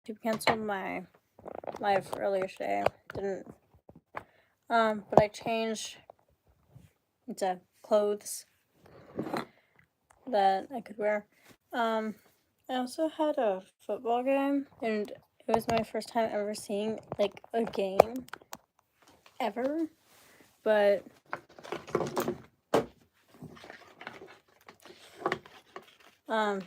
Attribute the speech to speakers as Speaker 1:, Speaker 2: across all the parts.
Speaker 1: YouTube canceled my live earlier today. Didn't. But I changed into clothes that I could wear. I also had a football game, and it was my first time ever seeing like a game ever. But I'm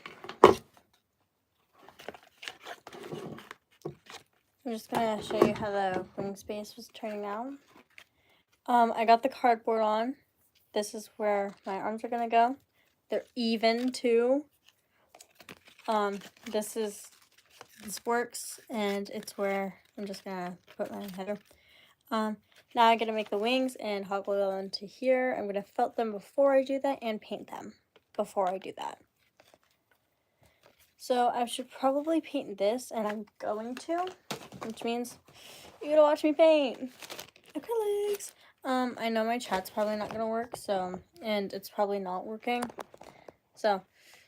Speaker 1: just gonna show you how the wing space was turning out. I got the cardboard on. This is where my arms are gonna go. They're even too. This works, and it's where I'm just gonna put my header. Now I'm gonna make the wings and hot glue them into here. I'm gonna felt them before I do that and paint them before I do that. So I should probably paint this, and I'm going to, which means you're gonna watch me paint acrylics. I know my chat's probably not gonna work, so, and it's probably not working. So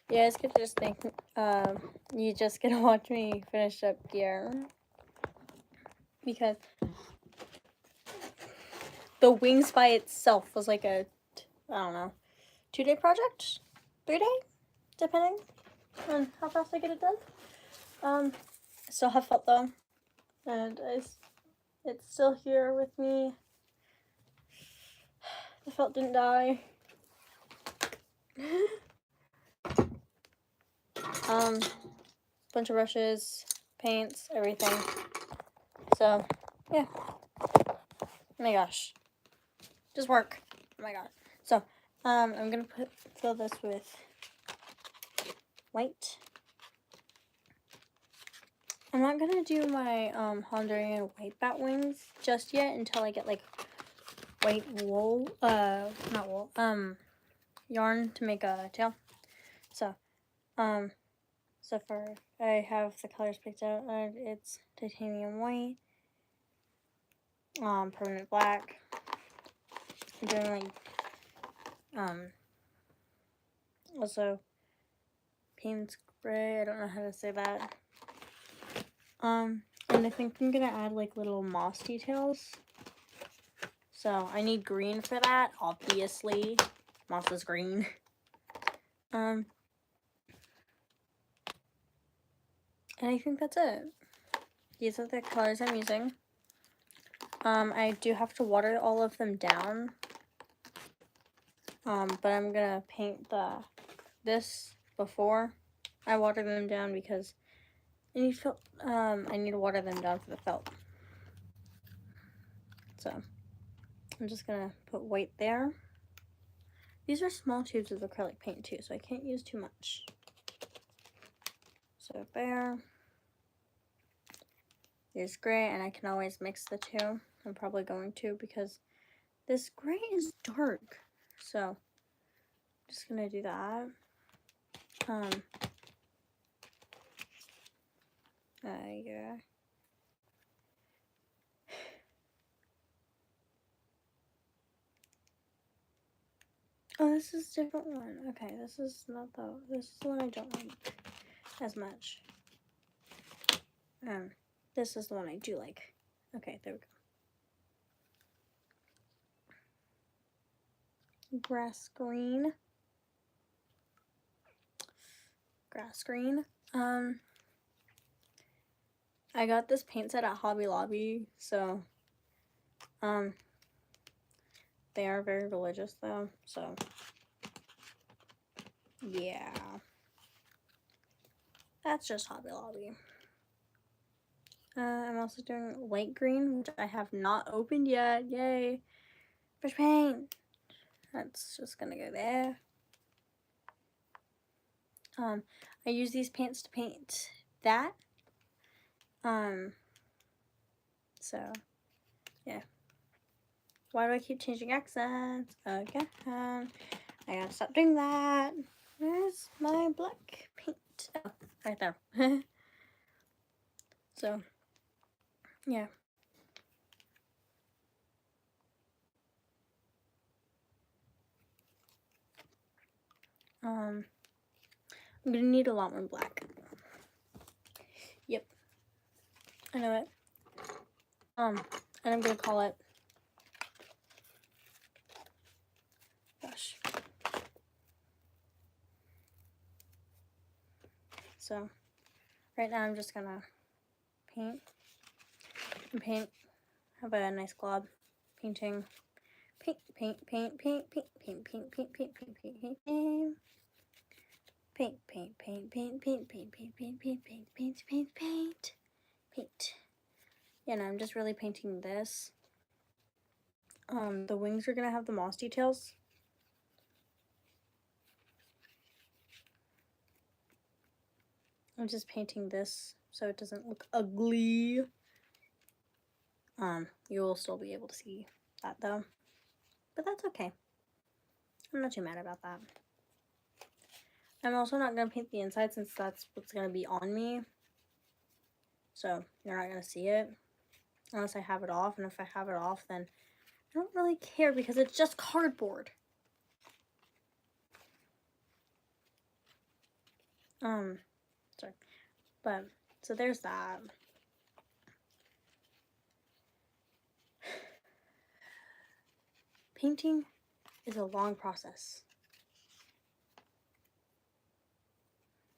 Speaker 1: you guys could just think, you just gonna watch me finish up gear, because the wings by itself was like a, I don't know, 2-day project, 3-day, depending on how fast I get it done. I still have felt though, and it's still here with me. The felt didn't die. Bunch of brushes, paints, everything. So yeah. Oh my gosh. Just work. Oh my god. So I'm gonna fill this with white. I'm not gonna do my Honduran white bat wings just yet until I get like white wool, not wool, yarn to make a tail. So so far I have the colors picked out. It's titanium white, permanent black. I'm doing like also Payne's gray. I don't know how to say that. And I think I'm gonna add like little moss details. So I need green for that, obviously. Moss is green. And I think that's it. These are the colors I'm using. I do have to water all of them down. But I'm gonna paint this before I water them down because I need to water them down for the felt. So I'm just gonna put white there. These are small tubes of acrylic paint too, so I can't use too much. So there. There's gray, and I can always mix the two. I'm probably going to because this gray is dark. So I'm just gonna do that. Yeah. Oh, this is a different one. Okay, this is not this is the one I don't like as much. This is the one I do like. Okay, there we go. Grass green. I got this paint set at Hobby Lobby, so they are very religious though, so yeah. That's just Hobby Lobby. I'm also doing light green, which I have not opened yet. Yay! Fresh paint! That's just gonna go there. I use these paints to paint that. So, yeah. Why do I keep changing accents? Again. I gotta stop doing that. Where's my black paint? Oh, right there. So, yeah. I'm gonna need a lot more black. Yep. I know it. And I'm gonna call it. Gosh. So, right now I'm just gonna paint and paint. Have a nice glob painting. Paint, paint, paint, paint, paint, paint, paint, paint, paint, paint, paint, paint, paint. Paint, paint, paint, paint, paint, paint, paint, paint, paint, paint, paint, paint, paint, paint. Yeah, no, I'm just really painting this. The wings are gonna have the moss details. I'm just painting this so it doesn't look ugly. You'll still be able to see that though, but that's okay. I'm not too mad about that. I'm also not gonna paint the inside since that's what's gonna be on me. So you're not gonna see it unless I have it off, and if I have it off, then I don't really care because it's just cardboard. Sorry, but so there's that. Painting is a long process.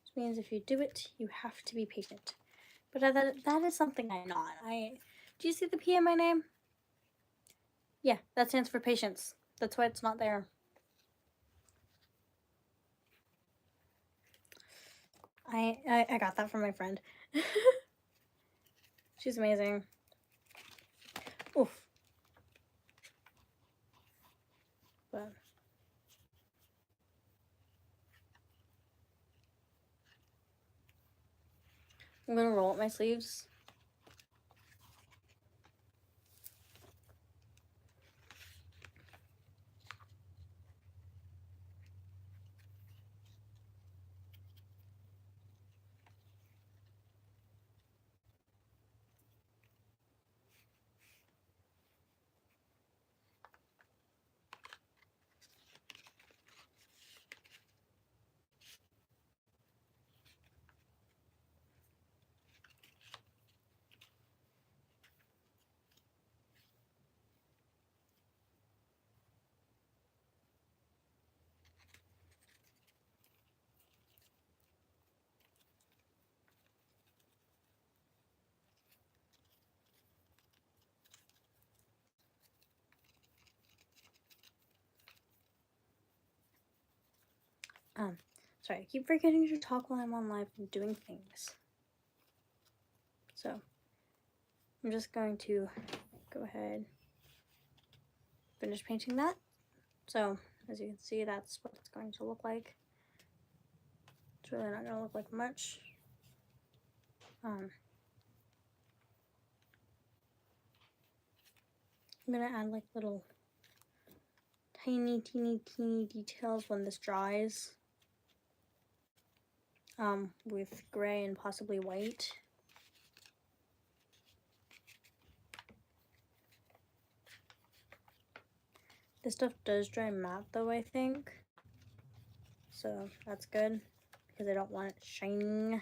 Speaker 1: Which means if you do it, you have to be patient. But that is something I'm not. Do you see the P in my name? Yeah, that stands for patience. That's why it's not there. I got that from my friend. She's amazing. Oof. But I'm gonna roll up my sleeves. Sorry, I keep forgetting to talk while I'm on live and doing things. So I'm just going to go ahead, finish painting that. So as you can see, that's what it's going to look like. It's really not going to look like much. I'm going to add like little tiny, teeny details when this dries. With gray and possibly white. This stuff does dry matte though, I think. So that's good because I don't want it shining.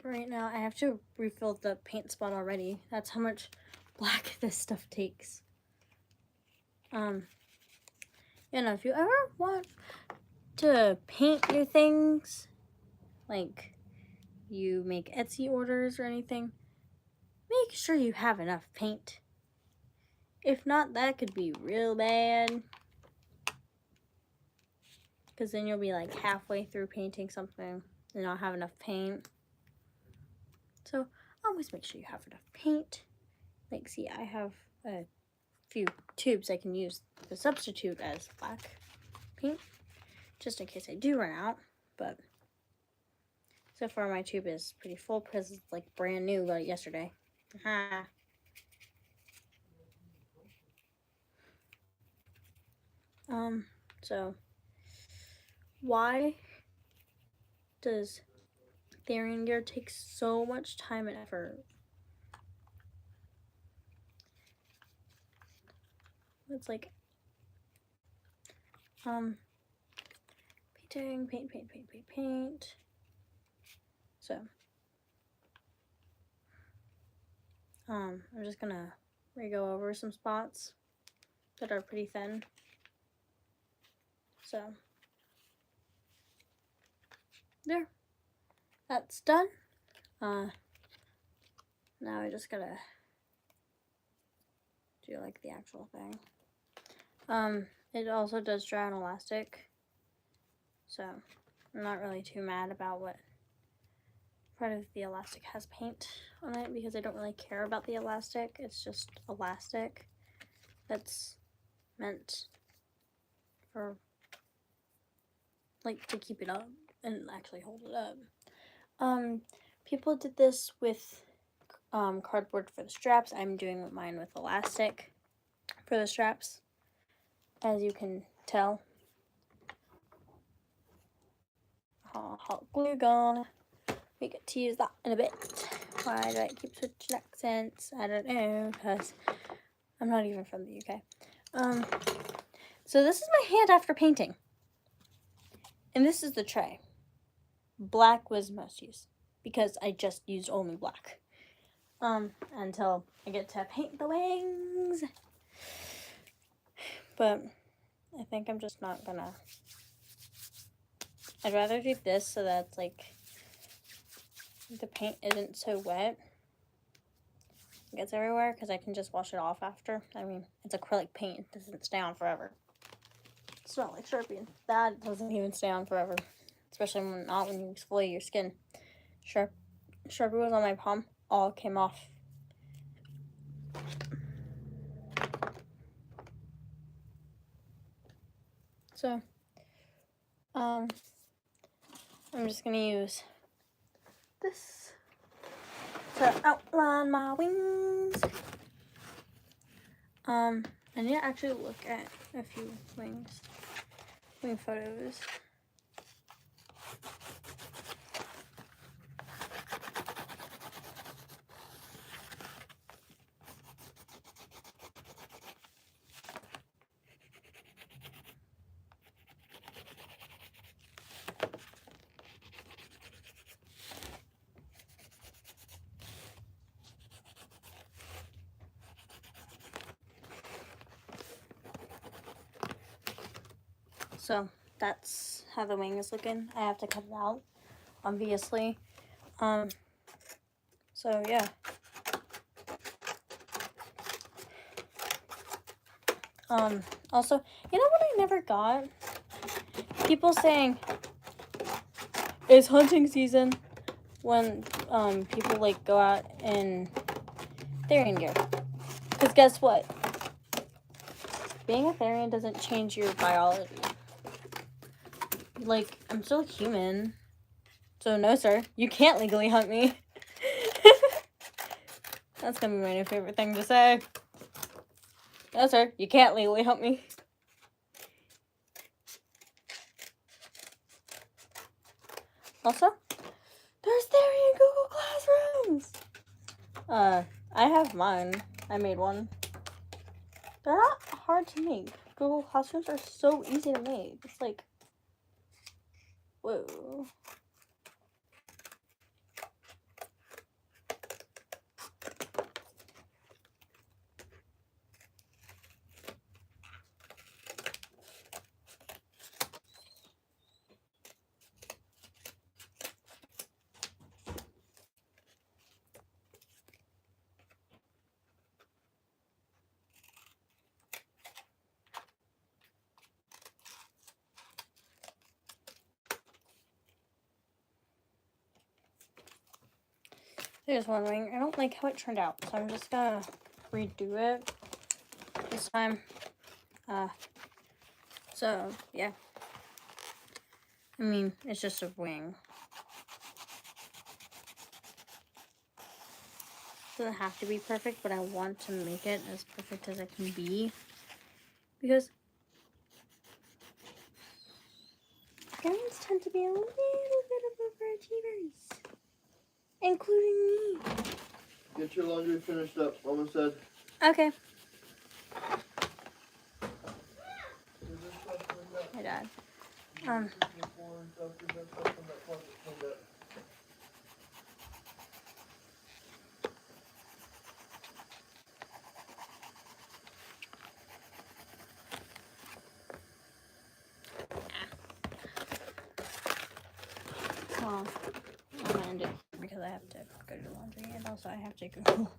Speaker 1: Right now I have to refill the paint spot already. That's how much black this stuff takes. You know, if you ever want to paint your things, like you make Etsy orders or anything, make sure you have enough paint. If not, that could be real bad. Because then you'll be like halfway through painting something and not have enough paint. So always make sure you have enough paint. Like, see, I have a few tubes I can use to substitute as black paint, just in case I do run out. But so far my tube is pretty full because it's like brand new, got it yesterday. So why does Therian gear take so much time and effort? It's like Painting, paint. So, I'm just gonna re-go over some spots that are pretty thin. So, there. That's done. Now I just gotta do like the actual thing. It also does dry on elastic, so I'm not really too mad about what part of the elastic has paint on it, because I don't really care about the elastic. It's just elastic that's meant for like to keep it up and actually hold it up. People did this with cardboard for the straps. I'm doing mine with elastic for the straps, as you can tell. Hot glue gun. We get to use that in a bit. Why do I keep switching accents? I don't know, because I'm not even from the UK. So this is my hand after painting. And this is the tray. Black was most used, because I just used only black. Until I get to paint the wings. But I think I'm just not gonna. I'd rather do this so that it's like the paint isn't so wet. It gets everywhere, because I can just wash it off after. I mean, it's acrylic paint. It doesn't stay on forever. It's not like Sharpie. That doesn't even stay on forever. Especially not when you exfoliate your skin. Sharpie was on my palm. All came off. So, I'm just going to use this to outline my wings. I need to actually look at a few wing photos. So that's how the wing is looking. I have to cut it out, obviously. So yeah. Also, you know what I never got? People saying it's hunting season when people like go out in Therian gear. Because guess what? Being a Therian doesn't change your biology. Like, I'm still a human. So no, sir. You can't legally hunt me. That's gonna be my new favorite thing to say. No, sir. You can't legally hunt me. Also, there's Therian Google Classrooms! I have mine. I made one. They're not hard to make. Google Classrooms are so easy to make. It's like, whoa. There's one wing. I don't like how it turned out, so I'm just gonna redo it this time. So, yeah. I mean, it's just a wing. It doesn't have to be perfect, but I want to make it as perfect as it can be. Because parents tend to be a little bit of overachievers. Including me.
Speaker 2: Get your laundry finished up, Mama said.
Speaker 1: Okay. I dad. Well, I'm gonna end it because I have to go do laundry, and also I have to Google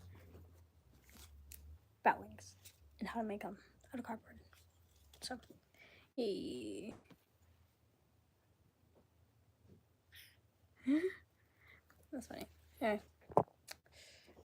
Speaker 1: bat wings and how to make them out of cardboard. So, yeah. That's funny. Anyway.